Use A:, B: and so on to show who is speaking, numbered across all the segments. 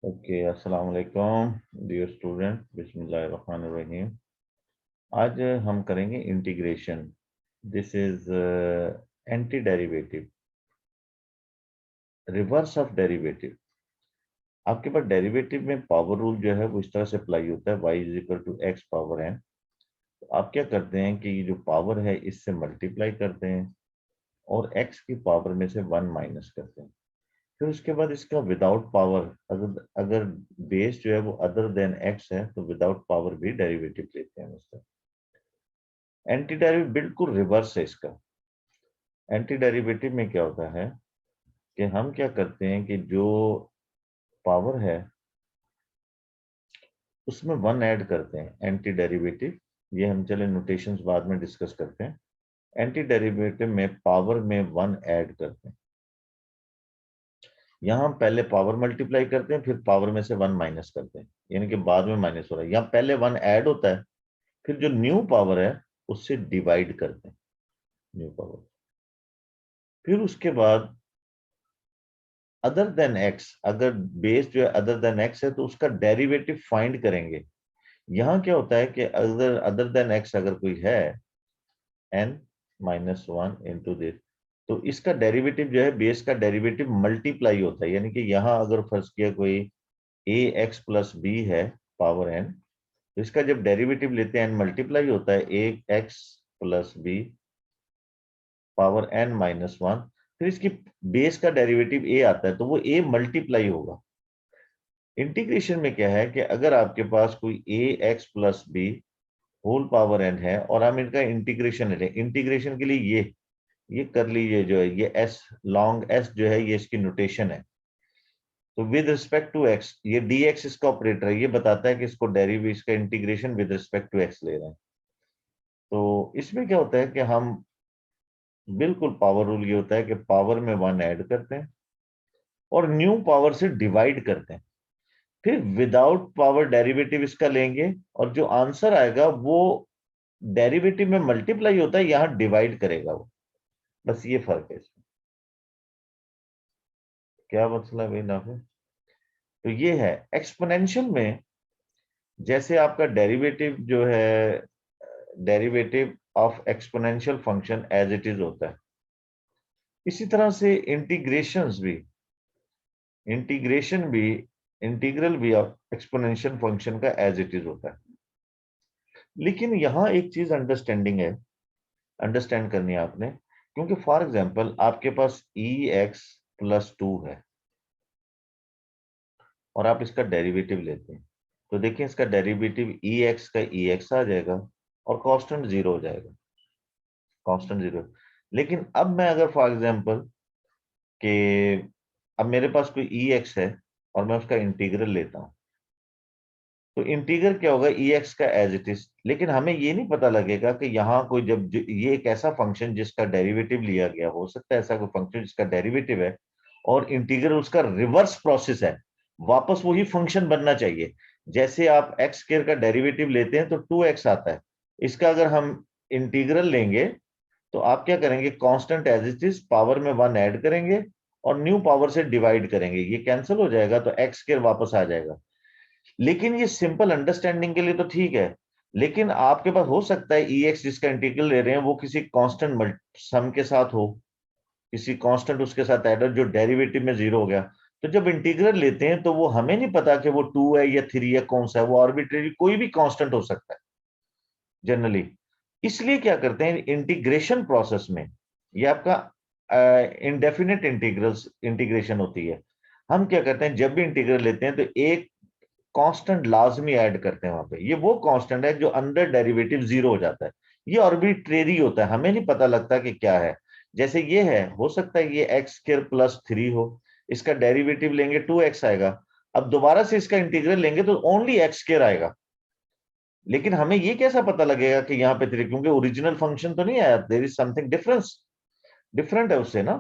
A: Okay, अस्सलाम वालेकुम dear student, बिस्मिल्लाहिर्रहमानिर्रहीम। आज हम करेंगे integration. This is anti derivative, reverse of derivative. आपके पास डेरिवेटिव में पावर रूल जो है वो इस तरह से अप्लाई होता है, y is equal to x power n। तो आप क्या करते हैं कि ये जो पावर है इससे मल्टीप्लाई करते हैं और x की पावर में से 1 माइनस करते हैं। फिर उसके बाद इसका विदाउट पावर, अगर अगर बेस जो है वो अदर देन x है तो विदाउट पावर भी डेरिवेटिव लेते हैं उसका। एंटी डेरिवेटिव बिल्कुल रिवर्स है इसका। एंटी डेरिवेटिव में क्या होता है कि हम क्या करते हैं कि जो पावर है उसमें 1 ऐड करते हैं। एंटी डेरिवेटिव, ये हम चले नोटेशंस बाद में डिस्कस करते हैं। एंटी डेरिवेटिव में पावर में 1 ऐड करते हैं। यहाँ हम पहले पावर मल्टीप्लाई करते हैं, फिर पावर में से 1 माइनस करते हैं, यानी कि बाद में माइनस हो रहा है। यहाँ पहले 1 ऐड होता है, फिर जो न्यू पावर है उससे डिवाइड करते हैं, न्यू पावर। फिर उसके बाद अदर देन एक्स, अगर बेस जो है अदर देन एक्स है तो उसका डेरिवेटिव फाइंड करेंगे। यहां क्या होता है कि अदर अदर देन एक्स अगर कोई है n माइनस 1 इंटू दिस, तो इसका डेरिवेटिव जो है बेस का डेरिवेटिव मल्टीप्लाई होता है। यानी कि यहां अगर फर्स्ट किया कोई ए एक्स प्लस बी है पावर n, तो इसका जब डेरिवेटिव लेते हैं n मल्टीप्लाई होता है A x plus B power n minus 1। फिर इसकी बेस का डेरिवेटिव a आता है तो वो a मल्टीप्लाई होगा। इंटीग्रेशन में क्या है कि अगर आपके पास कोई A x plus B whole power n है और हम इनका इंटीग्रेशन ले, इंटीग्रेशन के लिए ये कर लीजिए, जो है ये एस लॉन्ग एस जो है ये इसकी नोटेशन है। तो विद रिस्पेक्ट टू एक्स ये डी एक्स इसका ऑपरेटर है, ये बताता है कि इसको डेरिवेटिव इसका integration with respect to x ले रहे हैं। तो इसमें क्या होता है कि हम बिल्कुल पावर रूल ये होता है कि पावर में 1 ऐड करते हैं और न्यू पावर से डिवाइड करते हैं। फिर विदाउट पावर डेरिवेटिव इसका लेंगे और जो आंसर आएगा वो डेरिवेटिव में मल्टीप्लाई होता है, यहां डिवाइड करेगा वो। बस ये फर्क है इसमें। क्या मतलब है ना? तो ये है एक्सपोनेंशियल में, जैसे आपका डेरिवेटिव जो है derivative of exponential function as it is होता है, इसी तरह से इंटीग्रेशन भी इंटीग्रल भी ऑफ एक्सपोनेंशियल फंक्शन का एज इट इज होता है। लेकिन यहां एक चीज अंडरस्टैंड करनी है आपने, क्योंकि फॉर एग्जांपल आपके पास ई एक्स प्लस 2 है और आप इसका डेरिवेटिव लेते हैं, तो देखिए इसका डेरिवेटिव ई एक्स का ई एक्स आ जाएगा और कांस्टेंट 0 हो जाएगा, कांस्टेंट 0। लेकिन अब मैं अगर फॉर एग्जांपल कि अब मेरे पास कोई ई एक्स है और मैं उसका इंटीग्रल लेता हूं, तो इंटीग्रल क्या होगा ई एक्स का एज इट इज। लेकिन हमें ये नहीं पता लगेगा कि यहाँ कोई ये एक ऐसा फंक्शन जिसका डेरिवेटिव लिया गया, हो सकता है ऐसा कोई फंक्शन जिसका डेरिवेटिव है और इंटीग्रल उसका रिवर्स प्रोसेस है, वापस वही फंक्शन बनना चाहिए। जैसे आप एक्स स्क्वायर का डेरिवेटिव लेते हैं तो 2x आता है, इसका अगर हम इंटीग्रल लेंगे तो आप क्या करेंगे, constant as it is power में 1 ऐड करेंगे और न्यू पावर से डिवाइड करेंगे, ये कैंसिल हो जाएगा तो एक्स स्क्वायर वापस आ जाएगा। लेकिन ये सिंपल अंडरस्टैंडिंग के लिए तो ठीक है, लेकिन आपके पास हो सकता है ई एक्स जिसका इंटीग्रल ले रहे हैं वो किसी कांस्टेंट सम के साथ हो, किसी कांस्टेंट उसके साथ एडर जो डेरिवेटिव में 0 हो गया। तो जब इंटीग्रल लेते हैं तो वो हमें नहीं पता कि वो 2 है या 3 है, कौन सा है वो, आर्बिट्रेरी कोई भी कांस्टेंट हो सकता है जनरली। इसलिए क्या करते हैं इंटीग्रेशन प्रोसेस में, ये आपका इंडेफिनिट इंटीग्रल्स इंटीग्रेशन होती है। हम क्या करते हैं जब भी इंटीग्रल लेते हैं तो एक कांस्टेंट लाजमी ऐड करते हैं वहां पे, ये वो कांस्टेंट है जो अंडर डेरिवेटिव 0 हो जाता है। ये आर्बिट्रेरी होता है, हमें नहीं पता लगता कि क्या है। जैसे ये है, हो सकता है ये एक्स स्क्वायर प्लस 3 हो, इसका डेरिवेटिव लेंगे 2x आएगा। अब दोबारा से इसका इंटीग्रल लेंगे तो ओनली एक्स स्क्वायर आएगा। लेकिन हमें ये कैसा पता लगेगा कि यहाँ पे 3, क्योंकि ओरिजिनल फंक्शन तो नहीं आया, देयर इज समथिंग डिफरेंट है उससे ना।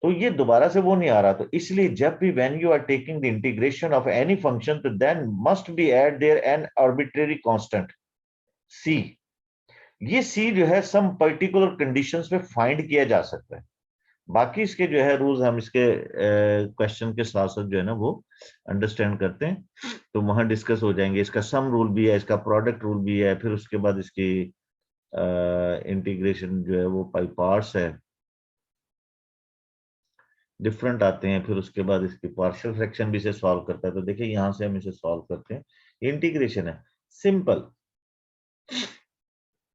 A: तो ये दोबारा से वो नहीं आ रहा। तो इसलिए जब भी when you are taking the integration of any function तो then must be add there an arbitrary constant C. ये सी जो है सम पर्टिकुलर कंडीशंस पे फाइंड किया जा सकता है। बाकी इसके जो है रूल्स हम इसके क्वेश्चन के साथ साथ जो है ना वो अंडरस्टैंड करते हैं, तो वहां डिस्कस हो जाएंगे। इसका सम रूल भी है, इसका प्रोडक्ट रूल भी है, फिर उसके बाद इसकी इंटीग्रेशन जो है वो बाई पार्ट्स है, डिफरेंट आते हैं। फिर उसके बाद इसकी पार्शियल फ्रैक्शन भी इसे सॉल्व करता है। तो देखिए यहां से हम इसे सॉल्व करते हैं, इंटीग्रेशन है सिंपल,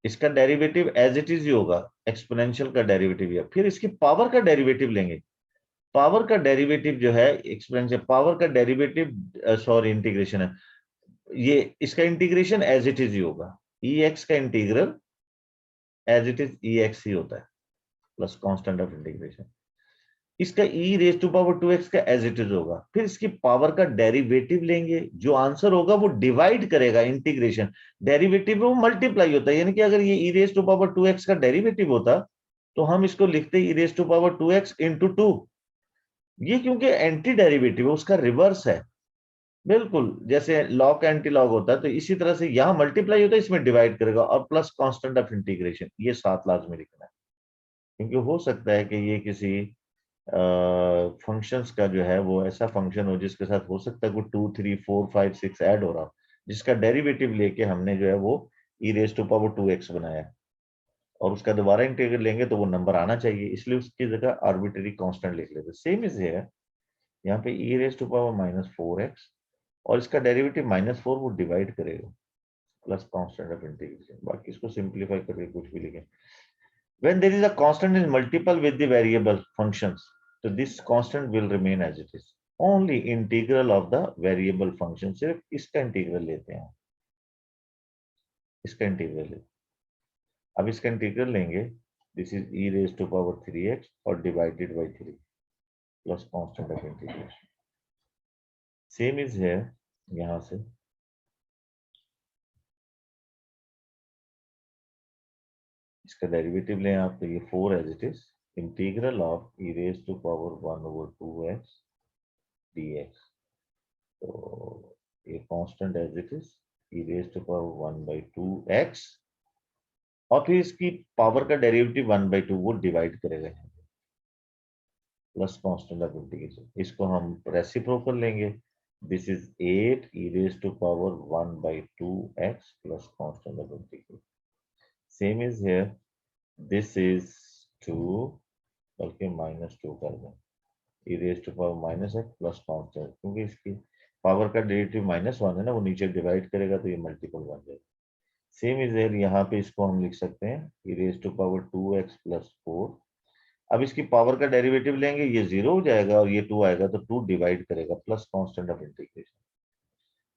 A: इसका डेरिवेटिव एज इट इज ही होगा, एक्सपोनेंशियल का डेरिवेटिव है, फिर इसकी पावर का डेरिवेटिव लेंगे। पावर का डेरिवेटिव जो है एक्सपोनेंशियल पावर का डेरिवेटिव, सॉरी इंटीग्रेशन है ये, इसका इंटीग्रेशन एज इट इज ही होगा, ई एक्स का integral as it is e x ही होता है प्लस कांस्टेंट ऑफ इंटीग्रेशन। इसका e raise to power 2x का एज इट इज होगा, फिर इसकी पावर का डेरिवेटिव लेंगे, जो आंसर होगा वो डिवाइड करेगा इंटीग्रेशन, डेरिवेटिव वो मल्टीप्लाई होता है, यानी कि अगर ये e raise to power 2x का डेरिवेटिव होता तो हम इसको लिखते e raise to power 2x into 2। ये क्योंकि एंटी डेरिवेटिव है, उसका रिवर्स है, बिल्कुल जैसे लॉग का एंटी लॉग होता है, तो इसी तरह से यहां मल्टीप्लाई होता है, इसमें डिवाइड करेगा, और प्लस कांस्टेंट ऑफ इंटीग्रेशन, ये 7 लाजमी लिखना है। क्योंकि हो सकता है कि ये किसी फंक्शंस का जो है वो ऐसा फंक्शन हो जिसके साथ हो सकता है कोई 2 3 4 5 6 ऐड हो रहा हो, जिसका डेरिवेटिव लेके हमने जो है वो ई रेज टू पावर 2x बनाया है, और उसका दोबारा इंटीग्रल लेंगे तो वो नंबर आना चाहिए, इसलिए उसकी जगह आर्बिट्री कांस्टेंट लिख लेते। सेम इज है यहाँ पे ई रेज टू पावर -4x, और इसका डेरिवेटिव -4 वो डिवाइड करेगा प्लस कांस्टेंट ऑफ इंटीग्रेशन, बाकी इसको सिंप्लीफाई करके कुछ भी लिखें। When there is a constant is multiple with the variable functions, so this constant will remain as it is. Only integral of the variable function, सिर्फ इसका integral लेते हैं, इसका इंटीग्रल लेते हैं। अब इसका इंटीग्रल लेंगे, this is e raise to power 3x और divided by 3 plus constant of integration. Same is है यहां से, इसका डेरिवेटिव लें आप तो ये 4 as it is, integral of e raise to power 1/2x dx, तो ये constant as it is e raise to power 1/2x, और फिर इसकी पावर का डेरिवेटिव 1/2 वो डिवाइड करेगा प्लस कांस्टेंट ऑफ इंटीग्रेशन, इसको हम रेसिप्रोकल लेंगे, this is 8 e raise to power 1/2x plus constant of integration. Same is here, this is 2, बल्कि -2 कर दें, e raise to power -x plus constant, क्योंकि इसकी पावर का डेरिवेटिव -1 है ना, वो नीचे डिवाइड करेगा तो ये मल्टीपल बन जाएगा। सेम इज देयर, यहाँ पे इसको हम लिख सकते हैं e raise to power 2x plus 4। अब इसकी पावर का डेरिवेटिव लेंगे, ये 0 हो जाएगा और ये 2 आएगा तो 2 डिवाइड करेगा प्लस कांस्टेंट ऑफ इंटीग्रेशन।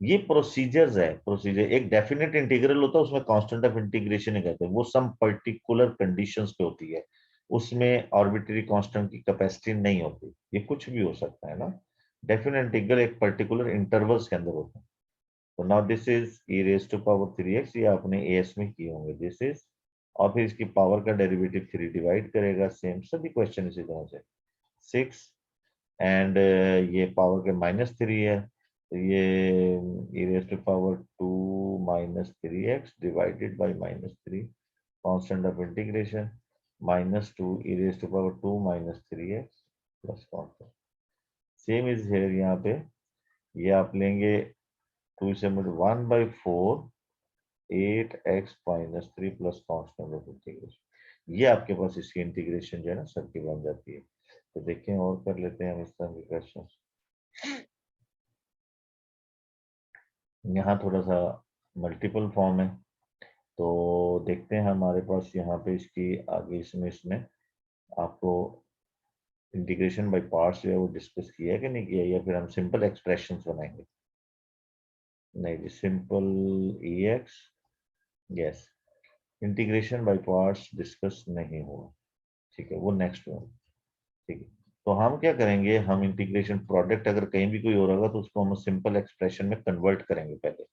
A: ये प्रोसीजर्स है, प्रोसीजर एक डेफिनेट इंटीग्रल होता है, उसमें कांस्टेंट ऑफ इंटीग्रेशन ही कहते हैं, वो सम पर्टिकुलर कंडीशंस पे होती है, उसमें आर्बिट्री कांस्टेंट की कैपेसिटी नहीं होती, ये कुछ भी हो सकता है ना। डेफिनेट इंटीग्रल एक पर्टिकुलर इंटरवल्स के अंदर होता है। तो now this is e raise to power 3x, ये आपने एस में किए होंगे, दिस इज, और फिर इसकी पावर का डेरिवेटिव 3 डिवाइड करेगा, सेम सभी क्वेश्चन इसी तरह से 6, एंड ये पावर के -3 है, तो ये e raise to power 2 -3x divided by -3 constant of integration, -2 e raise to power 2 -3x plus constant. Same is here, यहाँ पे ये आप लेंगे 2 से 1/4 8x -3 plus constant of integration, ये आपके पास इसकी इंटीग्रेशन जो है ना सबकी बन जाती है। तो देखें और कर लेते हैं हम इस तरह के क्वेश्चन। यहाँ थोड़ा सा मल्टीपल फॉर्म है, तो देखते हैं हमारे पास यहाँ पे इसकी आगे इसमें आपको इंटीग्रेशन बाय पार्ट्स जो है वो डिस्कस किया है कि नहीं किया, या फिर हम सिंपल एक्सप्रेशंस बनाएंगे। नहीं ji, simple x, yes, integration by parts discuss नहीं हुआ, ठीक है, वो नेक्स्ट में, ठीक है। तो हम क्या करेंगे, हम इंटीग्रेशन प्रोडक्ट अगर कहीं भी कोई हो रहा होगा तो उसको हम सिंपल एक्सप्रेशन में कन्वर्ट करेंगे पहले।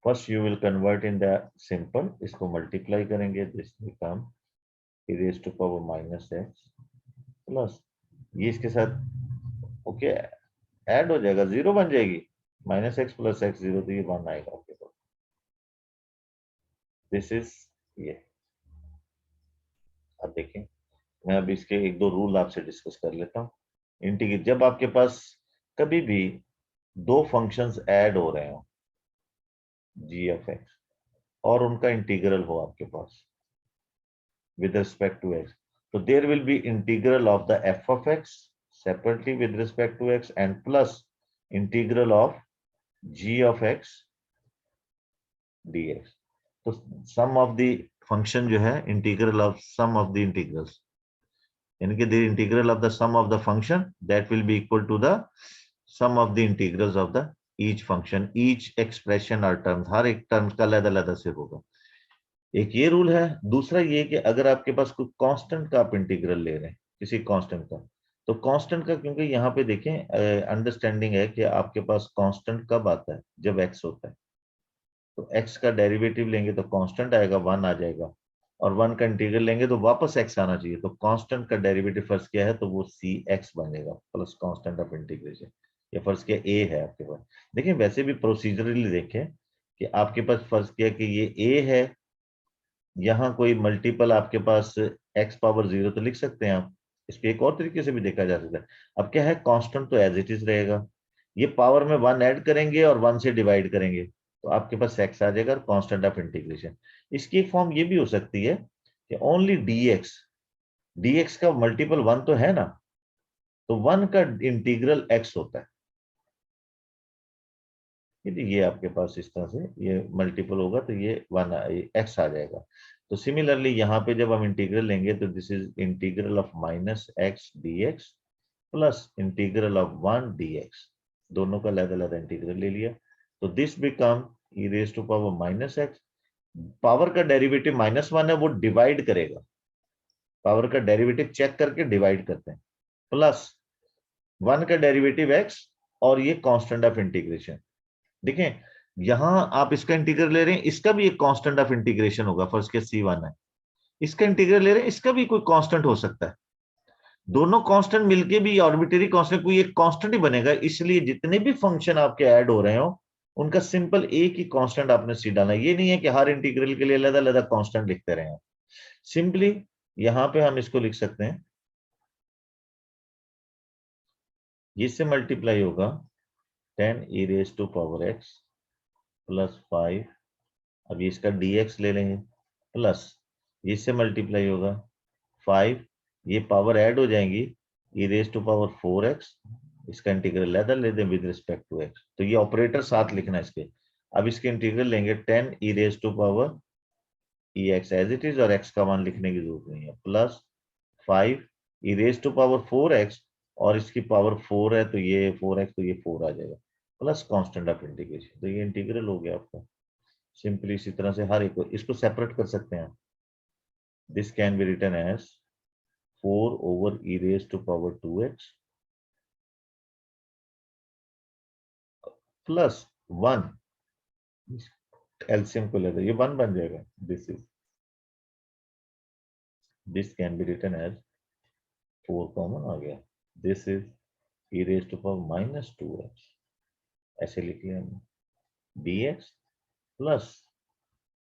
A: First you will convert in the simple, इसको मल्टीप्लाई करेंगे, this become e raise to power -x plus, ये इसके साथ ओके ऐड हो जाएगा, 0 बन जाएगी, -x प्लस x 0, तो ये 1 आएगा आपके पास, दिस इज ये। अब देखें मैं अब इसके एक दो रूल आपसे डिस्कस कर लेता हूँ। इंटीग्रेट, जब आपके पास कभी भी दो फंक्शंस ऐड हो रहे हो जी ऑफ एक्स और उनका इंटीग्रल हो आपके पास with respect to x, so there will be integral of the f of x separately with respect to x and plus integral of g of x dx. तो sum of the function जो है integral of sum of the integrals, यानी कि the integral of the sum of the function that will be equal to the sum of the integrals of the each function, each expression or terms, हर एक terms का अलग-अलग से होगा। एक ये rule है। दूसरा ये कि अगर आपके पास कोई कांस्टेंट का आप इंटीग्रल ले रहे हैं किसी कांस्टेंट का, तो कांस्टेंट का, क्योंकि यहाँ पे देखें अंडरस्टैंडिंग है कि आपके पास कांस्टेंट कब आता है, जब एक्स होता है। तो एक्स का डेरिवेटिव लेंगे तो कांस्टेंट आएगा, 1 आ जाएगा, और 1 का इंटीग्रल लेंगे तो वापस एक्स आना चाहिए। तो कांस्टेंट का डेरिवेटिव फर्स्ट किया है तो वो सी एक्स बनेगा प्लस कांस्टेंट ऑफ इंटीग्रेशन। ये फर्स्ट किया ए है आपके पास। देखिए वैसे भी प्रोसीजरली देखें कि आपके पास फर्स्ट किया कि ये ए है, यहाँ कोई मल्टीपल आपके पास x पावर 0 तो लिख सकते हैं आप। इसको एक और तरीके से भी देखा जा सकता है। अब क्या है, कांस्टेंट तो एज इट इज रहेगा, ये पावर में 1 ऐड करेंगे और 1 से डिवाइड करेंगे तो आपके पास x आ जाएगा, कांस्टेंट ऑफ इंटीग्रेशन। इसकी एक फॉर्म ये भी हो सकती है कि ओनली dx का मल्टीपल 1 तो है ना, तो 1 का इंटीग्रल x होता है। ये आपके पास इस तरह से ये मल्टीपल होगा तो ये 1 x आ जाएगा। तो सिमिलरली यहाँ पे जब हम इंटीग्रल लेंगे तो this is integral of minus x D x plus integral of 1 dx, दोनों का अलग अलग इंटीग्रल ले लिया। तो this become e raise to power minus x, power का डेरिवेटिव -1 है वो डिवाइड करेगा, पावर का डेरिवेटिव चेक करके डिवाइड करते हैं, प्लस 1 का डेरिवेटिव x और ये कांस्टेंट ऑफ इंटीग्रेशन। देखें यहां आप इसका इंटीग्रल ले रहे हैं, इसका भी एक कांस्टेंट ऑफ इंटीग्रेशन होगा, फर्स्ट के c1 है, इसका इंटीग्रल ले रहे हैं, इसका भी कोई कांस्टेंट हो सकता है। दोनों कांस्टेंट मिलके भी आर्बिट्रेरी कांस्टेंट, कोई एक कांस्टेंट ही बनेगा। इसलिए जितने भी फंक्शन आपके ऐड हो रहे हो उनका सिंपल एक ही कांस्टेंट आपने सी डालना। ये नहीं है कि हर इंटीग्रल के लिए अलग अलग कांस्टेंट लिखते रहे। सिंपली यहां पे हम इसको लिख सकते हैं, इससे मल्टीप्लाई होगा 10 e raise to power x plus 5, अब ये इसका dx ले लेंगे, प्लस इससे मल्टीप्लाई होगा 5, ये पावर ऐड हो जाएंगी, e raise to power 4x, इसका इंटीग्रल लेदर ले दें विद रिस्पेक्ट टू x, तो ये ऑपरेटर साथ लिखना है इसके। अब इसके इंटीग्रल लेंगे 10 e raise to power ex as it is, और x का मान लिखने की जरूरत नहीं है, plus 5 e raise to power 4x, और इसकी पावर 4 है तो ये 4x, तो ये 4 आ जाएगा, प्लस कांस्टेंट ऑफ इंटीग्रेशन। तो ये इंटीग्रल हो गया आपका। सिंपली इसी तरह से हर एक को इसको सेपरेट कर सकते हैं। This can be written as 4 over e raised to power 2x plus 1, LCM को लेकर ये 1 बन जाएगा। This can be written as 4 common आ गया, this is e raised to power -2x, ऐसे लिख लिया हमने, dx plus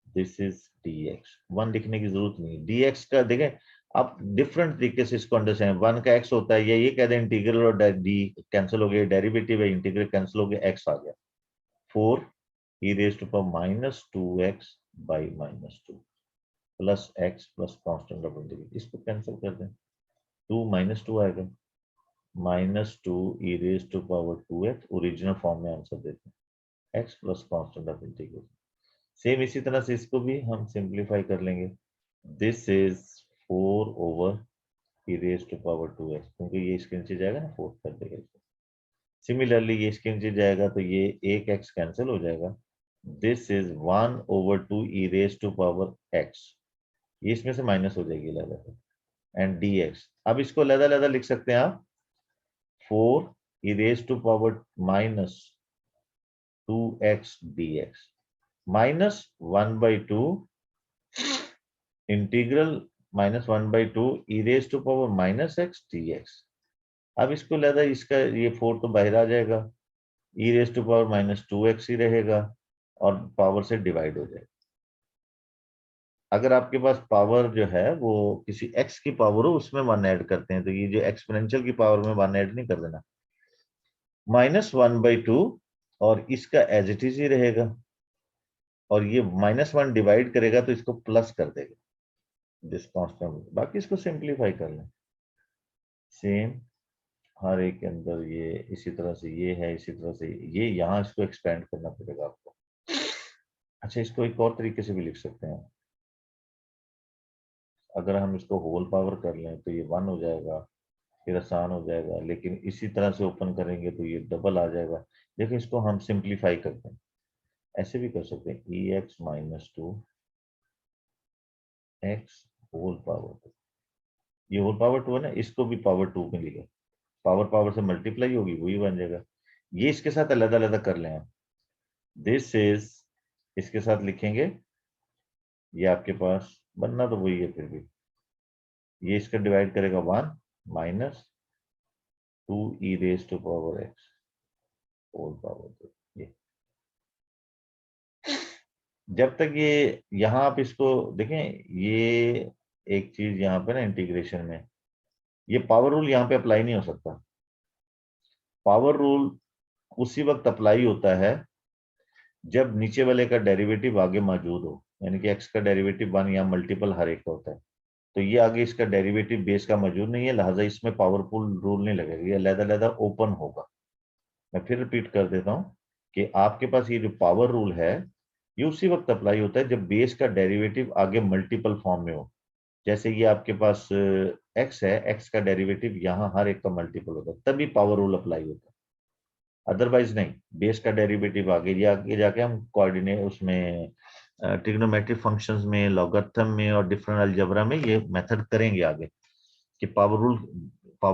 A: this is dx। 1 लिखने की जरूरत नहीं, dx का देखें आप डिफरेंट तरीके से इसको अंडरस्टैंड। 1 का x होता है, ये कहते हैं इंटीग्रल और डी कैंसिल हो गया, डेरिवेटिव है, इंटीग्रल कैंसिल हो गया, x आ गया, 4 e raised to power -2x by -2 plus x plus constant of integral, इसको कैंसिल कर दें, 2 -2 आएगा, -2 e raised to power 2x, original form में आंसर देते हैं, x plus constant of integral. Same इसी तरह से इसको भी हम सिंप्लीफाई कर लेंगे, this is 4 over e raised to power 2x, क्योंकि ये इसके नीचे जाएगा ना, 4 कर देगा इसको। सिमिलरली ये इसके नीचे जाएगा तो ये एक x कैंसिल हो जाएगा, this is 1 over 2 e raised to power x, ये इसमें से माइनस हो जाएगी अलग, एंड dx। अब इसको अलग लिख सकते हैं आप, 4 e raised to power -2x dx minus 1/2 integral -1/2 e raised to power -x dx। अब इसको लगा इसका ये 4 तो बाहर आ जाएगा, e raised to power -2x ही रहेगा और पावर से डिवाइड हो जाएगा। अगर आपके पास पावर जो है वो किसी एक्स की पावर हो उसमें 1 ऐड करते हैं, तो ये जो एक्सपोनेंशियल की पावर में 1 ऐड नहीं कर देना। -1/2 और इसका एज इट इज ही रहेगा, और ये -1 डिवाइड करेगा तो इसको प्लस कर देगा दिस कांस्टेंट। बाकी इसको सिंप्लीफाई कर लें, सेम हर एक के अंदर ये इसी तरह से ये है, इसी तरह से ये, यहाँ इसको एक्सपेंड करना पड़ेगा आपको। अच्छा, इसको एक और तरीके से भी लिख सकते हैं, अगर हम इसको होल पावर कर लें तो ये 1 हो जाएगा, फिर आसान हो जाएगा, लेकिन इसी तरह से ओपन करेंगे तो ये डबल आ जाएगा। देखिए इसको हम सिंप्लीफाई करते हैं, ऐसे भी कर सकते हैं, EX-2 x होल पावर 2। ये होल पावर 2 है ना, इसको भी पावर 2 में लिखा, पावर पावर से मल्टीप्लाई होगी वही बन जाएगा। ये इसके साथ अलग अलग कर लें आप, दिस इज, इसके साथ लिखेंगे, ये आपके पास बनना तो वही है, फिर भी ये इसका डिवाइड करेगा 1 -2e⁻x होल पावर 2। ये जब तक ये, यहाँ आप इसको देखें, ये एक चीज यहाँ पे ना इंटीग्रेशन में, ये पावर रूल यहाँ पे अप्लाई नहीं हो सकता। पावर रूल उसी वक्त अप्लाई होता है जब नीचे वाले का डेरिवेटिव आगे मौजूद हो, यानी कि x का डेरिवेटिव 1 या मल्टीपल हर एक का होता है, तो ये आगे इसका डेरिवेटिव बेस का मौजूद नहीं है, लिहाजा इसमें पावरफुल रूल नहीं लगेगा, ये अलग-अलग ओपन होगा। मैं फिर रिपीट कर देता हूं कि आपके पास ये जो पावर रूल है ये उसी वक्त अप्लाई होता है जब बेस का डेरिवेटिव आगे मल्टीपल फॉर्म में हो। जैसे ये आपके पास x है, x का डेरिवेटिव यहाँ हर एक का मल्टीपल होता है, तभी पावर रूल अप्लाई होता है, अदरवाइज नहीं। बेस का डेरिवेटिव आगे जाके हम कोऑर्डिनेट उसमें ट्रिग्नोमेट्रिक फंक्शंस में, लॉगरिथम में और डिफरेंट अलजेब्रा में ये मेथड करेंगे आगे कि पावर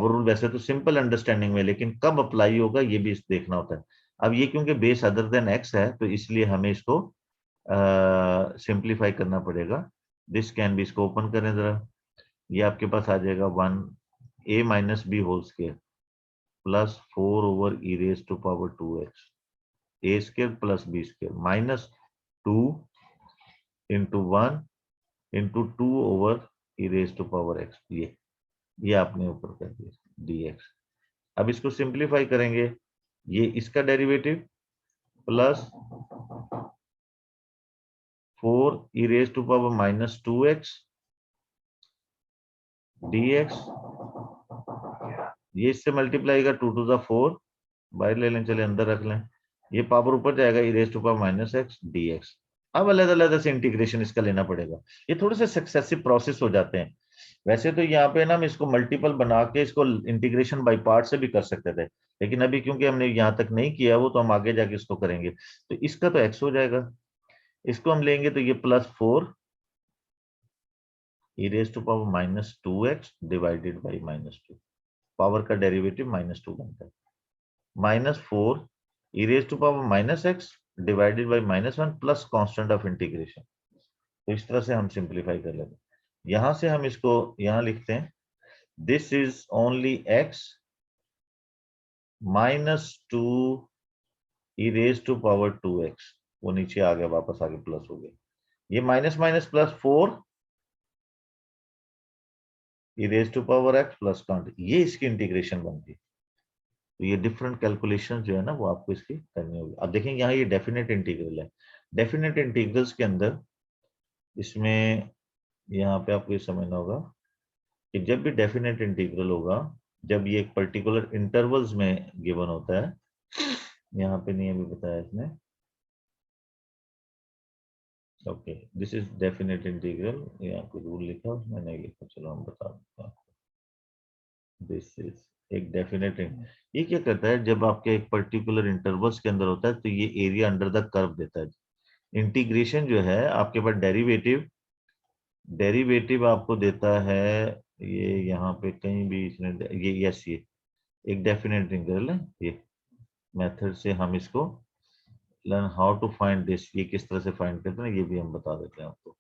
A: रूल वैसे तो सिंपल अंडरस्टैंडिंग में, लेकिन कब अप्लाई होगा ये भी देखना होता है। अब ये क्योंकि बेस अदर देन एक्स है तो इसलिए हमें इसको सिंप्लीफाई करना पड़ेगा। दिस कैन बी, इसको ओपन करें जरा, ये आपके पास आ जाएगा 1a-b² +4/e⁻²x a² + b² -2 × 1 × 2/e⁻x। ये आपने ऊपर कर दिया dx। अब इसको सिंप्लीफाई करेंगे, ये इसका डेरिवेटिव प्लस 4e⁻²x dx, ये इससे मल्टीप्लाई का 2 to the 4, बाहर ले लें, चले अंदर रख लें, ये पावर ऊपर जाएगा e⁻⁻x dx। अब अलग अलग से इंटीग्रेशन इसका लेना पड़ेगा, ये थोड़े से सक्सेसिव प्रोसेस हो जाते हैं। वैसे तो यहाँ पे ना हम इसको मल्टीपल बना के इसको इंटीग्रेशन बाय पार्ट से भी कर सकते थे, लेकिन अभी क्योंकि हमने यहाँ तक नहीं किया वो, तो हम आगे जाके इसको करेंगे। तो इसका तो x हो जाएगा, इसको हम लेंगे तो ये +4e⁻²x डिवाइडेड बाई -2, पावर का डेरिवेटिव -2 बनता है, -4e⁻⁻x divided by -1 plus constant of integration. तो इस तरह से हम सिंप्लीफाई कर लेते हैं। यहां से हम इसको यहां लिखते हैं, this is only x -2e⁻²x, वो नीचे आ गया, वापस आगे प्लस हो गया, ये minus minus plus 4e⁻x plus count, ये इसकी इंटीग्रेशन बनती है। तो ये डिफरेंट कैलकुलेशन जो है ना वो आपको इसकी करनी होगी। अब देखेंगे यहाँ ये डेफिनेट इंटीग्रल है, डेफिनेट इंटीग्रल्स के अंदर इसमें यहाँ पे आपको ये समझना होगा कि जब भी डेफिनेट इंटीग्रल होगा, जब ये एक पर्टिकुलर इंटरवल्स में गिवन होता है, यहाँ पे नहीं अभी बताया इसने, okay this is definite integral, यहाँ पे रूल लिखा उसमें नहीं लिखा, चलो हम बता देते हैं। दिस इज एक डेफिनेट, ये क्या करता है, जब आपके एक पर्टिकुलर इंटरवल्स के अंदर होता है तो ये एरिया अंडर द कर्व देता है। इंटीग्रेशन जो है आपके पास डेरिवेटिव आपको देता है, ये यहाँ पे कहीं भी इसने ये यस, ये एक डेफिनेट इंटीग्रल है। ये मेथड से हम इसको learn how to find this, ये किस तरह से फाइंड करते हैं ये भी हम बता देते हैं आपको,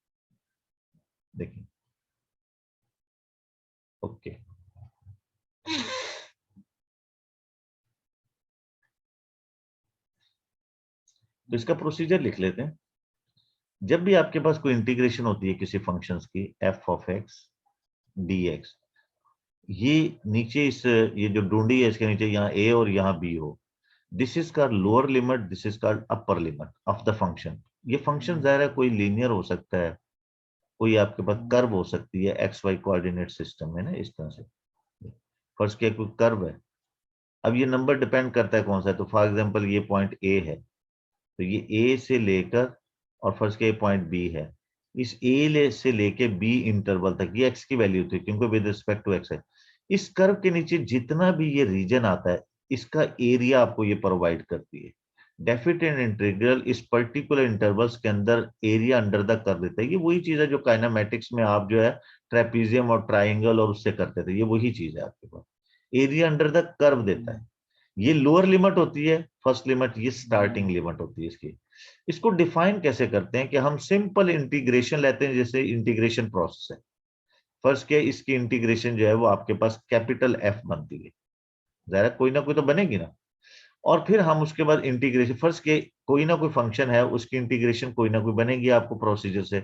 A: देखिए ओके। तो इसका प्रोसीजर लिख लेते हैं। जब भी आपके पास कोई इंटीग्रेशन होती है किसी फंक्शंस की, F of x D x, ये नीचे इस ये जो डूंडी है इसके नीचे यहाँ ए और यहाँ बी हो, this is called lower limit, this is called upper limit of the function. ये फंक्शन जाहिर है कोई लीनियर हो सकता है, कोई आपके पास कर्व हो सकती है एक्स वाई कोऑर्डिनेट सिस्टम में ना, इस तरह से। फर्स्ट क्या कोई कर्व है, अब ये नंबर डिपेंड करता है कौन सा है, तो फॉर एग्जांपल ये पॉइंट ए है, तो ये ए से लेकर और फर्स्ट के पॉइंट बी है, इस ए से लेके बी इंटरवल तक ये एक्स की वैल्यू थी क्योंकि विद रिस्पेक्ट टू एक्स है। इस कर्व के नीचे जितना भी ये रीजन आता है इसका एरिया आपको ये प्रोवाइड करती है। डेफिनेट एंड इंटीग्रल इस पर्टिकुलर इंटरवल्स के अंदर एरिया अंडर द कर देता है। ये वही चीज है जो काइनेमेटिक्स में आप जो है ट्रेपीजियम और ट्राइंगल और उससे करते थे, ये वही चीज है आपके पास, एरिया अंडर द कर्व देता है। ये लोअर लिमिट होती है, फर्स्ट लिमिट, ये स्टार्टिंग लिमिट होती है इसकी। इसको डिफाइन कैसे करते हैं कि हम सिंपल इंटीग्रेशन लेते हैं, जैसे इंटीग्रेशन प्रोसेस है। फर्स्ट क्या, इसकी इंटीग्रेशन जो है वो आपके पास कैपिटल एफ बनती है, जरा कोई ना कोई तो बनेगी ना। और फिर हम उसके बाद इंटीग्रेशन, फर्स्ट के कोई ना कोई फंक्शन है उसकी इंटीग्रेशन कोई ना कोई बनेगी आपको प्रोसीजर से।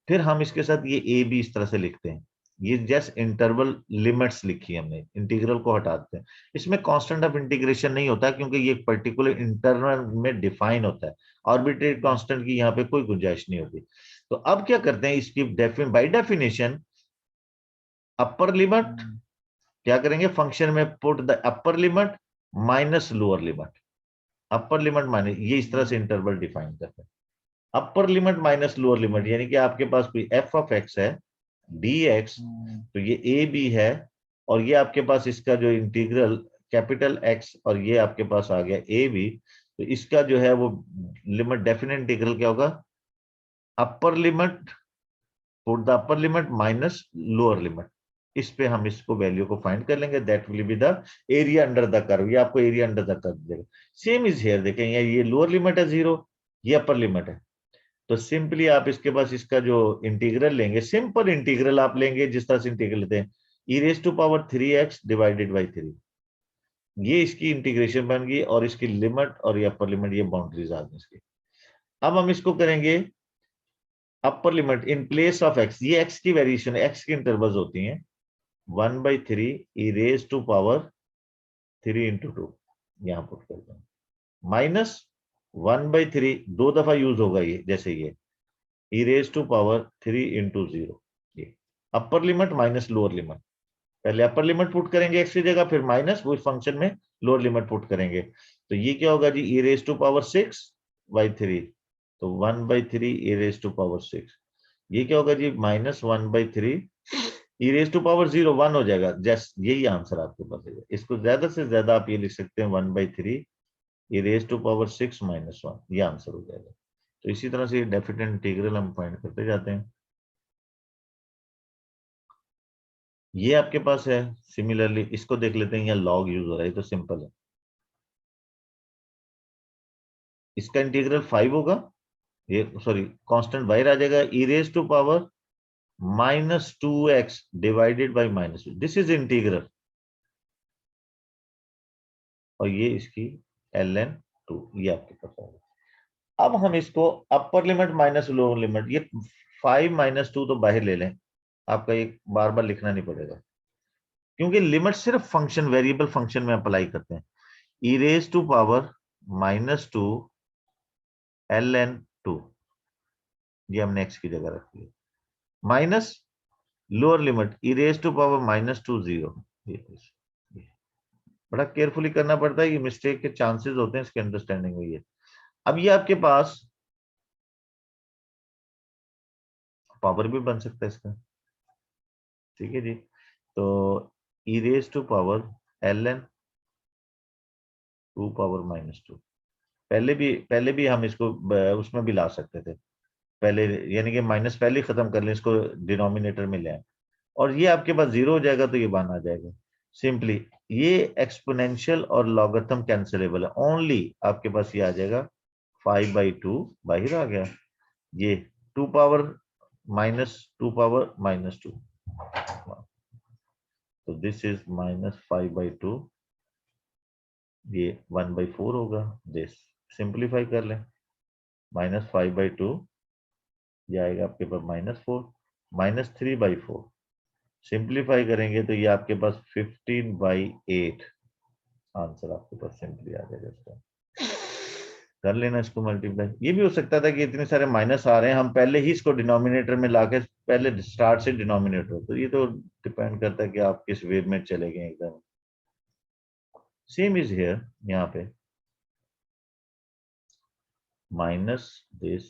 A: फिर हम इसके साथ ये ए बी इस तरह से लिखते हैं, ये जस्ट इंटरवल लिमिट्स लिखी है हमने, इंटीग्रल को हटाते हैं। इसमें कांस्टेंट ऑफ इंटीग्रेशन नहीं होता क्योंकि ये एक पर्टिकुलर इंटरवल में डिफाइन होता है, आर्बिट्रेरी कांस्टेंट की यहाँ पे कोई गुंजाइश नहीं होती। तो अब क्या करते हैं, इसकी बाय डेफिनेशन अपर लिमिट क्या करेंगे, फंक्शन में put the upper limit minus lower limit, upper limit minus, ये इस तरह से इंटरवल डिफाइन करते हैं। Upper limit minus lower limit, यानी कि आपके पास कोई एफ ऑफ एक्स है डी एक्स, तो ये ए बी है, और ये आपके पास इसका जो इंटीग्रल कैपिटल एक्स, और ये आपके पास आ गया ए बी, तो इसका जो है वो लिमिट डेफिनेट इंटीग्रल क्या होगा, upper limit put the upper limit minus lower limit. इस पे हम इसको वैल्यू को फाइंड कर लेंगे, that will be the area under the curve, ये आपको एरिया अंडर द कर्व देगा। सेम इज हियर, देखें ये लोअर लिमिट है 0, ये अपर लिमिट है, तो सिंपली आप इसके पास इसका जो इंटीग्रल लेंगे, सिंपल इंटीग्रल आप लेंगे जिस तरह से इंटीग्रल लेते हैं, e raise to power 3x divided by 3, ये इसकी इंटीग्रेशन बन गई, और इसकी लिमिट और ये अपर लिमिट, ये बाउंड्रीज आ गई इसकी। अब हम इसको करेंगे upper limit in place of x, ये एक्स की वेरिएशन, एक्स की इंटरवल्स होती हैं 1/3 ई रेज टू पावर 3 इंटू 2, यहां पुट करते हैं, माइनस 1/3, 2 दफा यूज होगा ये, जैसे ये ई रेज टू पावर 3 इंटू 0, ये upper limit minus lower limit, पहले अपर लिमिट पुट करेंगे एक्स की जगह, फिर माइनस वो फंक्शन में लोअर लिमिट पुट करेंगे, तो ये क्या होगा जी, ई रेज टू पावर 6/3, तो 1/3 ई रेज टू पावर 6, ये क्या होगा जी, -1/3 ई रेज टू पावर 0, 1 हो जाएगा, जस्ट यही आंसर आपके पास है। इसको ज्यादा से ज्यादा आप ये लिख सकते हैं 1/3 ई रेज टू पावर 6 - 1, ये आंसर हो जाएगा। तो इसी तरह से डेफिनेट इंटीग्रल हम फाइंड करते जाते हैं। ये आपके पास है, सिमिलरली इसको देख लेते हैं, यहाँ लॉग यूज हो रहा है, तो सिंपल है, इसका इंटीग्रल 5 होगा, ये सॉरी कांस्टेंट बाहर आ जाएगा, e raise to power -2x divided by -2, this is integral, और ये इसकी ln2, ये आपके पास होगा। अब हम इसको upper limit minus lower limit, ये 5 - 2 तो बाहर ले लें, आपका एक बार बार लिखना नहीं पड़ेगा, क्योंकि लिमिट सिर्फ फंक्शन, वेरिएबल फंक्शन में अप्लाई करते हैं। E raise to power -2 ln2, ये हमने एक्स की जगह रखी है, minus lower limit e raise to power -2 0, ये बड़ा केयरफुली करना पड़ता है, ये मिस्टेक के चांसेस होते हैं इसके अंडरस्टैंडिंग में। ये अब ये आपके पास पावर भी बन सकता है इसका, ठीक है जी, तो e raise to power ln2 power -2, पहले भी हम इसको उसमें भी ला सकते थे, पहले यानी कि माइनस पहले ही खत्म कर लें, इसको डिनोमिनेटर में ले आए, और ये आपके पास 0 हो जाएगा, तो ये वन आ जाएगा सिंपली। ये एक्सपोनेंशियल और लॉगरिथम कैंसिलेबल है, ओनली आपके पास ये आ जाएगा 5/2 बाहर आ गया, ये 2 पावर -2 पावर -2, तो दिस इज -5/2, ये 1/4 होगा, दिस सिंप्लीफाई कर लें, -5/2 ये आएगा आपके पास -4, -3/4। सिंप्लीफाई करेंगे तो ये आपके पास 15/8 आंसर आपके पास सिंपली आ जाएगा इसका। कर लेना इसको मल्टीप्लाई। ये भी हो सकता था कि इतने सारे माइनस आ रहे हैं, हम पहले ही इसको डिनोमिनेटर में लाके पहले स्टार्ट से डिनोमिनेटर, तो ये तो डिपेंड करता है कि आप किस वे में चले गए एकदम। सेम इज हियर, यहाँ पे minus this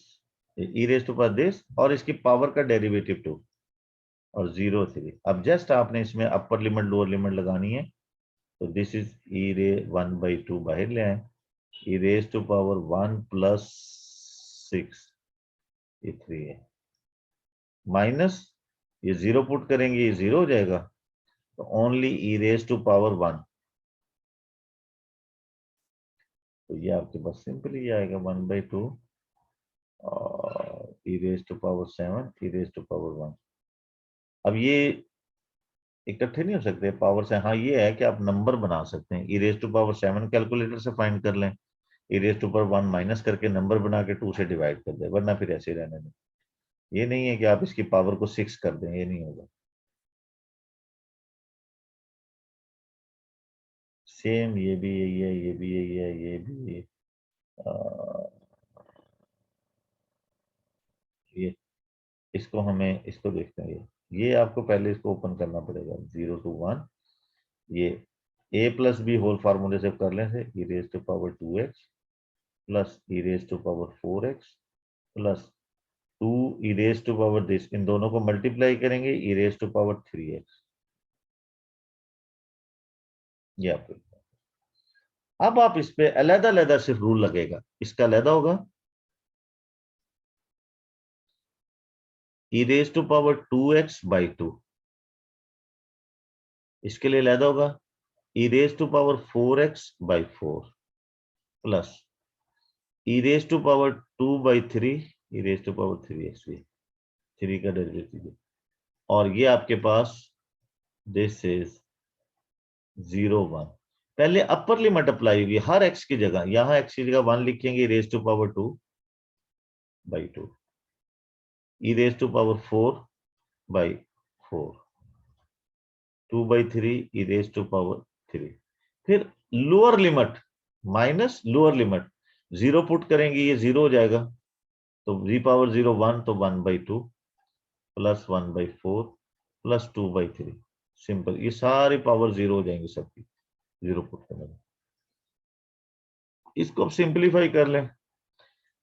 A: e raise to power this और इसकी पावर का डेरिवेटिव 2 और 0 3। अब जस्ट आपने इसमें अपर लिमिट लोअर लिमिट लगानी है, तो दिस इज ई रे 1/2 बाहर ले आए, ई रेज टू पावर 1 + 6 ये 3 है, माइनस ये 0 पुट करेंगे ये 0 हो जाएगा, तो only e raise to power 1, तो ये आपके पास सिंपली आएगा 1/2 और e raise to power 7 e raise to power 1। अब ये इकट्ठे नहीं हो सकते पावर से, हाँ ये है कि आप नंबर बना सकते हैं, e raise to power 7 calculator से फाइंड कर लें, ई रेज टू पावर 1 माइनस करके नंबर बना के 2 से डिवाइड कर दे, वरना फिर ऐसे ही रहने दें। ये नहीं है कि आप इसकी पावर को 6 कर दें, ये नहीं होगा। सेम ये भी यही है, ये भी यही है, ये भी ये इसको हमें इसको देखते हैं, ये आपको पहले इसको ओपन करना पड़ेगा 0 to 1, ये a + b होल फार्मूले से कर लें से e raise to power 2x plus e raise to power 4x plus 2 e raise to power this, इन दोनों को मल्टीप्लाई करेंगे e raise to power 3x। ये आपको, अब आप इस पे अलग अलग सिर्फ रूल लगेगा, इसका अलग होगा e raise to power 2x/2, इसके लिए अलग होगा e raise to power 4x/4 plus e raise to power 2/3 e raise to power 3x, 3 का डेरिवेटिव, और ये आपके पास दिस इज 0 1। पहले अपर लिमिट अप्लाई हुई हर x की जगह, यहां x की जगह 1 लिखेंगे raise to power 2/2 e raise to power 4/4 2/3 e raise to power 3। फिर lower limit minus lower limit 0 put करेंगे ये 0 हो जाएगा, तो जी पावर 0 1, तो 1/2 प्लस 1/4 प्लस 2/3, सिंपल, ये सारी पावर 0 हो जाएंगी सबकी 0 पुट करने में। इसको अब सिंप्लीफाई कर लें,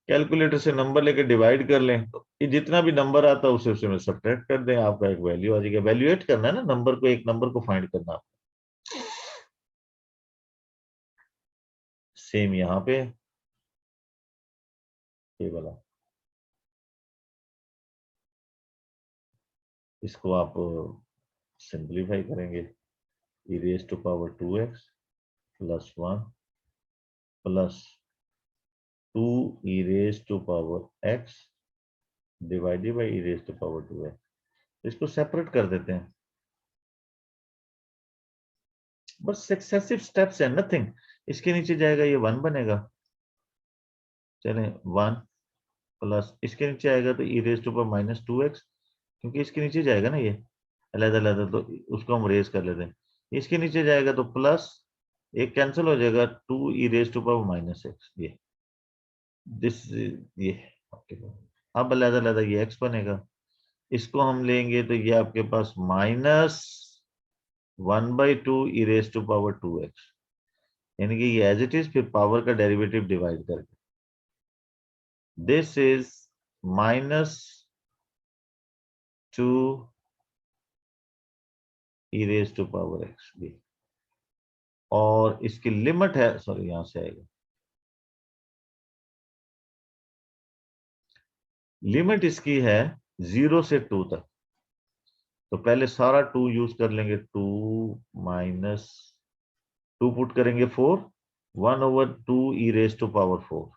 A: कैलकुलेटर से नंबर लेके डिवाइड कर लें, तो ये जितना भी नंबर आता है उसे में सब्ट्रैक्ट कर दें, आपका एक वैल्यू आ जाएगा। वैल्यूएट करना है ना नंबर को, एक नंबर को फाइंड करना। सेम यहाँ पे ये वाला, इसको आप सिंप्लीफाई करेंगे e raise to power 2x plus 1 plus 2 e raise to power x divided by e raise to power 2x। इसको सेपरेट कर देते हैं, बस सक्सेसिव स्टेप्स है, नथिंग। इसके नीचे जाएगा ये 1 बनेगा, चलें 1 प्लस इसके नीचे आएगा तो e raise to power -2x, क्योंकि इसके नीचे जाएगा ना ये अलग अलग, तो उसको हम रेज कर लेते हैं। इसके नीचे जाएगा तो प्लस एक कैंसिल हो जाएगा 2 e raise to power -x, ये दिस ये आपके पास अब अलग अलग ये x बनेगा। इसको हम लेंगे तो ये आपके पास -1/2 e raise to power 2x, यानी कि ये एज इट इज, फिर पावर का डेरिवेटिव डिवाइड करके this is -2 e raise to power x भी, और इसकी लिमिट है, सॉरी यहां से आएगा, लिमिट इसकी है 0 से 2 तक, तो पहले सारा 2 यूज कर लेंगे, 2 माइनस 2 पुट करेंगे 4, 1/2 e raise to power 4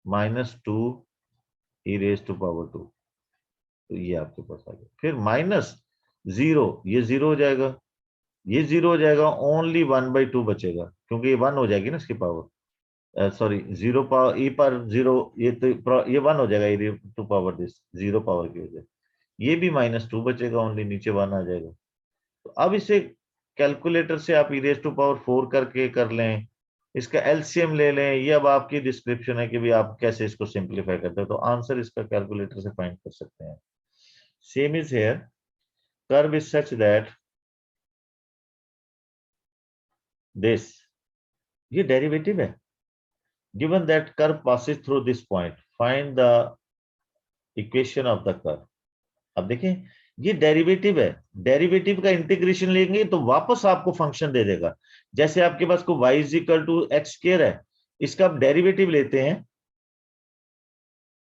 A: -2 e raise to power 2, तो ये आपके पास आ गया। फिर -0, ये 0 हो जाएगा, ये 0 हो जाएगा, ओनली 1/2 बचेगा, क्योंकि ये 1 हो जाएगी ना इसकी पावर, सॉरी, 0 पावर ई पर 0, ये तो ये 1 हो जाएगा, e to power this 0 power की वजह, ये भी -2 बचेगा, ओनली नीचे 1 आ जाएगा। तो अब इसे कैलकुलेटर से आप ई रेज टू पावर 4 करके कर लें, इसका एलसीएम ले लें, ये अब आपकी डिस्क्रिप्शन है कि भी आप कैसे इसको सिंप्लीफाई करते हो, तो आंसर इसका कैलकुलेटर से फाइंड कर सकते हैं। Same is hair, curve is such that this, ये डेरिवेटिव है, given that curve passes through this point, find the equation of the curve. अब देखें, ये डेरिवेटिव है, डेरिवेटिव का इंटीग्रेशन लेंगे तो वापस आपको फंक्शन दे देगा। जैसे आपके पास को y is equal to x square है, इसका आप डेरिवेटिव लेते हैं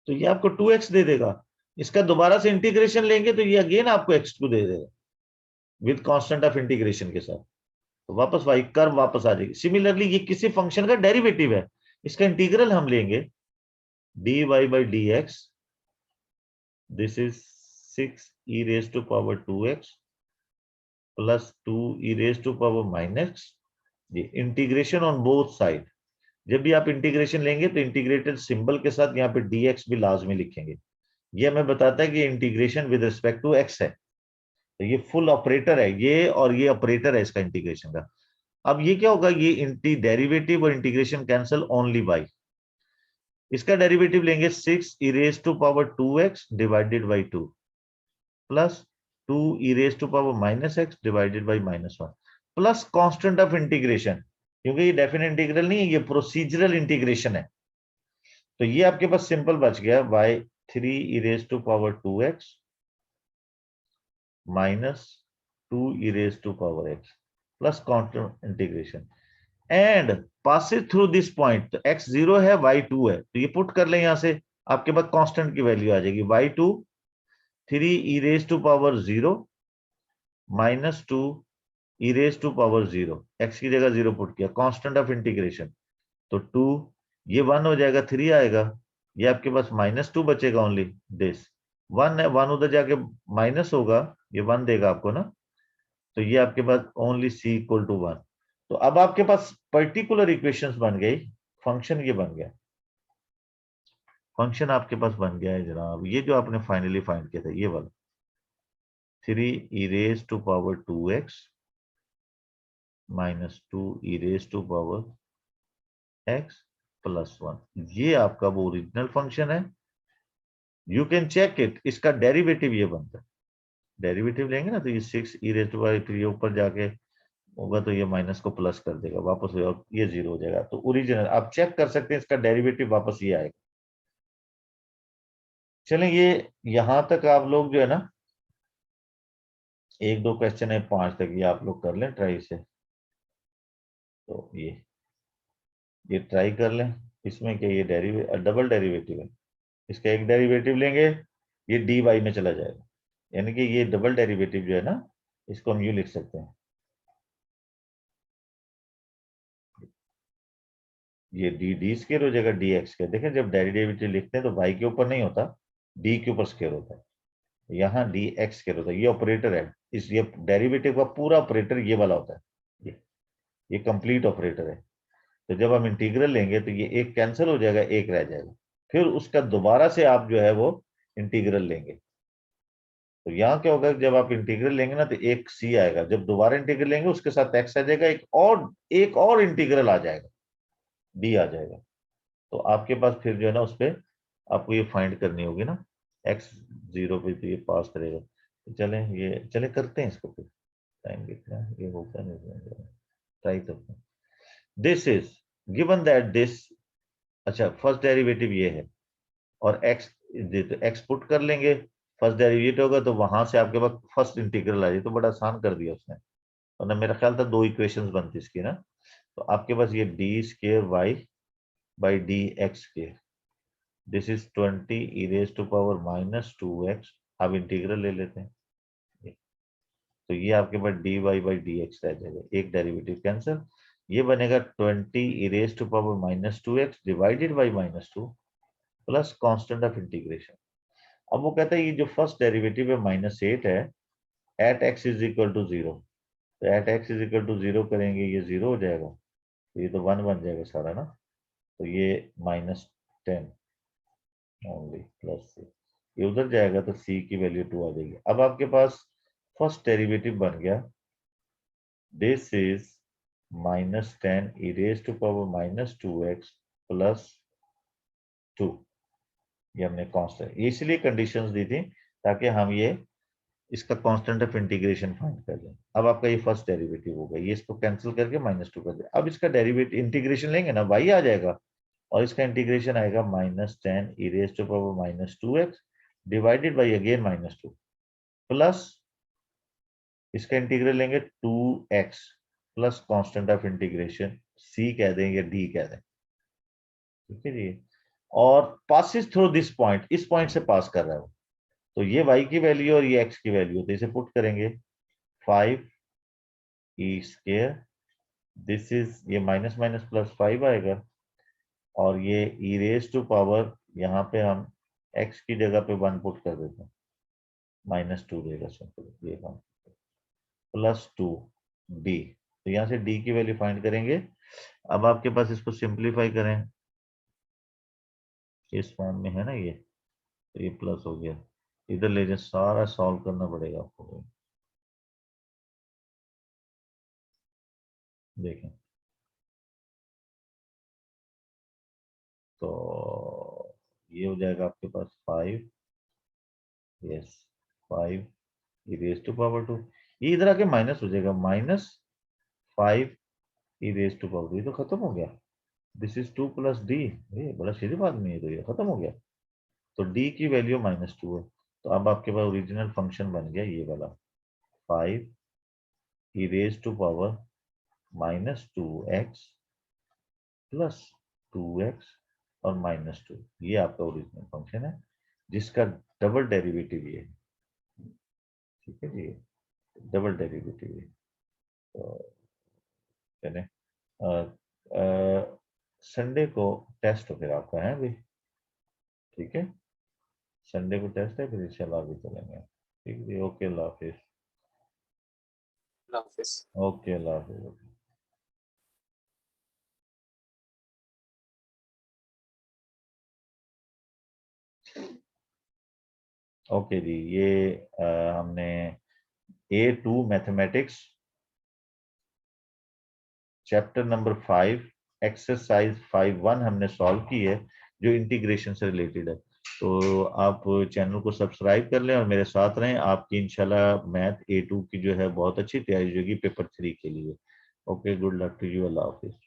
A: तो ये आपको 2x दे देगा, इसका दोबारा से इंटीग्रेशन लेंगे तो ये अगेन आपको x2 दे देगा विद कांस्टेंट ऑफ इंटीग्रेशन के साथ, तो वापस y कर्व वापस आ जाएगी। सिमिलरली ये किसी फंक्शन का डेरिवेटिव है, इसका इंटीग्रल हम लेंगे dy by dx, this is 6 e raised to power 2x plus 2 e raised to power minus, ये इंटीग्रेशन ऑन बोथ साइड। जब भी आप इंटीग्रेशन लेंगे तो इंटीग्रेटेड सिंबल के साथ यहाँ पे dx भी लाजमी लिखेंगे, ये हमें बताता है कि integration with respect to x है, तो ये फुल ऑपरेटर है ये, और ये ऑपरेटर है इसका इंटीग्रेशन का। अब ये क्या होगा, ये डेरिवेटिव और इंटीग्रेशन कैंसिल, ओनली बाई, इसका डेरिवेटिव लेंगे 6 e raised to power 2x divided by 2 plus 2 e raised to power minus x divided by -1 plus constant of integration, क्योंकि ये डेफिनेट इंटीग्रल नहीं है, ये प्रोसीजरल इंटीग्रेशन है, तो ये आपके पास सिंपल बच गया bye 3 e raised to power 2x minus 2 e raised to power x plus constant integration and passes through this point, तो x 0 है y 2 है, तो ये पुट कर ले यहां से, आपके पास कांस्टेंट की वैल्यू आ जाएगी y2 3 e raised to power 0 minus 2 e raised to power 0, x की जगह 0 पुट किया, कांस्टेंट ऑफ इंटीग्रेशन, तो 2, ये 1 हो जाएगा, 3 आएगा, ये आपके पास -2 बचेगा ओनली, दिस 1 है, 1 उधर जाके माइनस होगा, ये 1 देगा आपको ना, तो ये आपके पास ओनली c इक्वल टू 1। तो अब आपके पास पर्टिकुलर इक्वेशंस बन गई, फंक्शन ये बन गया, फंक्शन आपके पास बन गया है जनाब, ये जो आपने फाइनली फाइंड किया था ये वाला 3 e raised to power 2x minus 2 e raised to power x plus 1, ये आपका वो ओरिजिनल फंक्शन है, यू कैन चेक इट, इसका डेरिवेटिव ये बनता है, डेरिवेटिव लेंगे ना तो ये 6 e raised to power 3 ऊपर जाके होगा तो ये माइनस को प्लस कर देगा वापस, और ये 0 हो जाएगा, तो ओरिजिनल आप चेक कर सकते हैं, इसका डेरिवेटिव वापस ये आएगा। चलें, ये यहां तक आप लोग जो है ना, 1 2 क्वेश्चन है 5 तक, ये आप लोग कर लें ट्राई से, तो ये ट्राई कर लें, इसमें क्या ये डबल डेरिवेटिव है, इसका एक डेरिवेटिव लेंगे ये dy में चला जाएगा, यानी कि ये डबल डेरिवेटिव जो है ना, इसको हम यूं लिख सकते हैं, ये डी स्क्वायर हो जाएगा dx का। देखें जब डेरिवेटिव लिखते हैं तो y के ऊपर नहीं होता, d के ऊपर स्क्वायर होता है, यहाँ dx स्क्वायर होता है, ये ऑपरेटर है, इस ये डेरिवेटिव का पूरा ऑपरेटर ये वाला होता है, ये कंप्लीट ऑपरेटर है। तो जब हम इंटीग्रल लेंगे तो ये एक कैंसिल हो जाएगा, एक रह जाएगा, फिर उसका दोबारा से आप जो है वो इंटीग्रल लेंगे, तो यहाँ क्या होगा, जब आप इंटीग्रल लेंगे ना तो एक c आएगा, जब दोबारा इंटीग्रल लेंगे उसके साथ x आ जाएगा, एक और इंटीग्रल आ जाएगा, d आ जाएगा, तो आपके पास फिर जो है ना उस पर आपको ये फाइंड करनी होगी ना, x 0 पे तो ये पास करेगा, तो चले करते हैं इसको, फिर टाइम कितना है, ये होगा नहीं, ट्राई करते हैं। This is given that this, अच्छा फर्स्ट डेरिवेटिव ये है, और x तो x पुट कर लेंगे, फर्स्ट डेरिवेटिव होगा तो वहां से आपके पास फर्स्ट इंटीग्रल आ जाए, तो बड़ा आसान कर दिया उसने, और ना मेरा ख्याल था 2 इक्वेशंस बनती इसकी ना, तो आपके पास ये d square y by d x square, this is 20 e raised to power -2x, अब इंटीग्रल ले लेते हैं, तो ये आपके पास dy बाई डी एक्स रह जाएगा, एक डेरिवेटिव कैंसिल, ये बनेगा 20 e raised to power -2x divided by -2 plus constant of integration. अब वो कहता है ये जो फर्स्ट डेरिवेटिव है -8 है, at x is equal to 0, तो at x is equal to 0 करेंगे, ये 0 हो जाएगा, तो ये तो 1 बन जाएगा सारा ना, तो ये -10 ओनली प्लस C, ये उधर जाएगा तो C की वैल्यू 2 आ जाएगी। अब आपके पास फर्स्ट डेरिवेटिव बन गया, this is -10 e raised to power -2x plus 2। ये हमने कांस्टेंट इसलिए कंडीशंस दी थी ताकि हम ये इसका कांस्टेंट ऑफ इंटीग्रेशन फाइंड कर लें। अब आपका ये फर्स्ट डेरिवेटिव होगा, ये इसको कैंसिल करके -2 कर दे। अब इसका डेरिवेटिव इंटीग्रेशन लेंगे ना, y आ जाएगा और इसका इंटीग्रेशन आएगा -10 e raised to power -2x divided by again -2 plus इसका इंटीग्रल लेंगे 2x plus constant of integration c कह दें या d कह दें, ठीक है जी। और पासिस थ्रू दिस पॉइंट, इस पॉइंट से पास कर रहा है वो, तो ये y की वैल्यू और ये x की वैल्यू, तो इसे पुट करेंगे 5e², दिस इज ये माइनस माइनस प्लस 5 आएगा और ये e रेज टू पावर, यहाँ पे हम x की जगह पे 1 पुट कर देते हैं, -2 देगा सिंपल, ये प्लस 2d, तो यहाँ से d की वैल्यू फाइंड करेंगे। अब आपके पास इसको सिंप्लीफाई करें, इस फॉर्म में है ना ये, तो ये प्लस हो गया, इधर ले जाए, सारा सॉल्व करना पड़ेगा आपको। देखें तो ये हो जाएगा आपके पास 5, yes 5 e raise to power 2, ये इधर आके माइनस हो जाएगा, -5 e रेज टू पावर 2, ये तो खत्म हो गया। दिस इज 2 प्लस डी, ये बड़ा सीधी बात नहीं है, तो ये खत्म हो गया। तो d की वैल्यू -2 है, तो अब आपके पास ओरिजिनल फंक्शन बन गया ये वाला, 5 e raise to power -2x plus 2x और -2, ये आपका ओरिजिनल फंक्शन है जिसका डबल डेरिवेटिव ये, ठीक है जी, डबल डेरिवेटिव ये। तो चले संडे को टेस्ट फिर आपका है अभी, ठीक है, संडे को टेस्ट है, फिर इंशाल्लाह आगे चलेंगे, ठीक है। ओके, अल्लाह हाफिज। ओके, अल्लाह हाफिज। ओके जी, ये हमने A2 mathematics chapter number 5 exercise 5.1 हमने सॉल्व की है, जो इंटीग्रेशन से रिलेटेड है। तो आप चैनल को सब्सक्राइब कर लें और मेरे साथ रहें, आपकी इंशाल्लाह मैथ A2 की जो है बहुत अच्छी तैयारी होगी पेपर 3 के लिए। Okay, good luck to you, अल्लाह हाफिज।